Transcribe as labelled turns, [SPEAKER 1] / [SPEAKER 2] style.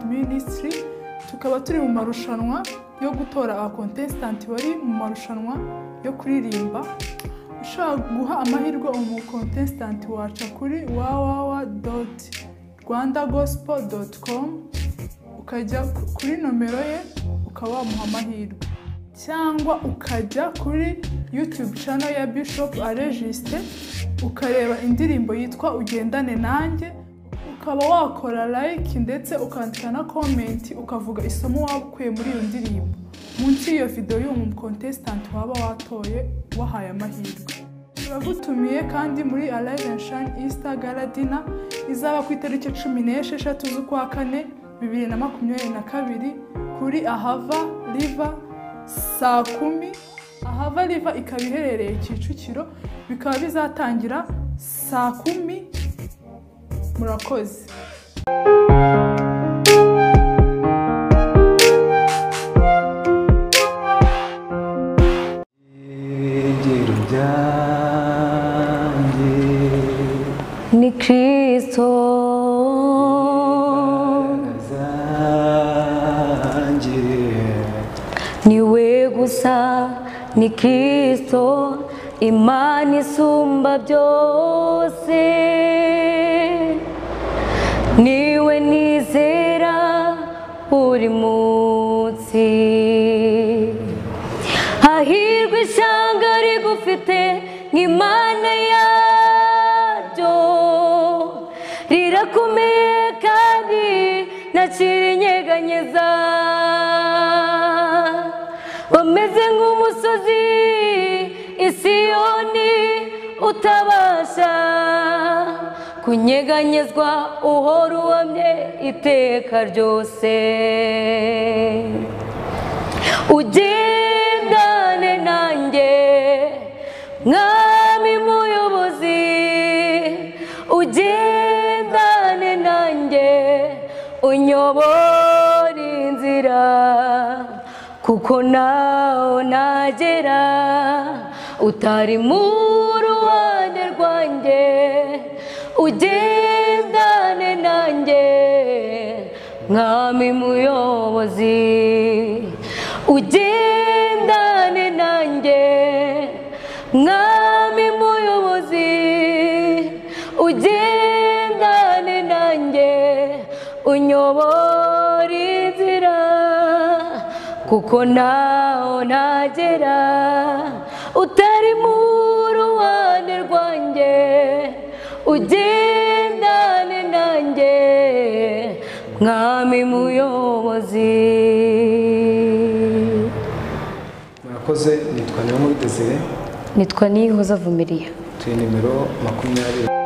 [SPEAKER 1] Ministry, tukaba turi mu marushanwa yo gutora aba contestant bari mu marushanwa yo kuririmba. Ushaka guha amahirwe umu contestant waca kuri www.rwandagospel.com ukajya kuri nomero ye ukaba wamuha amahirwe, cyangwa ukajya kuri YouTube channel ya Bishop Aregiste ukareba indirimbo yitwa Ugendane Nanjye, ukaba wakora like ndetse ukandika na comment ukavuga isomo wakuye muri iyo ndirimbo munsi y'iyo video y'umu contestant waba watoye wahaye amahirwe. Turagutumiye kandi muri Alive and Shine Easter Gala Dinner izaba ku itariki 16 z'ukwa 4 2022 kuri Ahava River saa 10. Ahava River ikaba iherereye Kicukiro, bikaba bizatangira saa 10. Murakoze.
[SPEAKER 2] Ni Kristo niwe gusa, ni Kristo Imana isumba byose, niwe nizera buri munsi. Hahirwa ishyanga rigufite nk'Imana yaryo, rirakomeye kandi ntakirinyeganyeza, wameze nk'umusozi i Siyoni utabasha kunyeganyezwa, uhora uhamye iteka ryose. Ugendane nanjye Mwami muyobozi, ugendane nanjye unyobore inzira, kuko naho nagera utari mu ruhande rwanjye. Ugendane nanjye Mwami muyobozi, ugendane nanjye Mwami muyobozi, ugendane nanjye unyobore inzira, kuko naho nagera utari mu ruhande rwanjye. Ugendane nanjye Mwami muyobozi.
[SPEAKER 3] Murakoze. Nitwa Niyonkuru Desire.
[SPEAKER 2] Nitwa Niyihoza Vumiriya.
[SPEAKER 3] Turi nimero 20.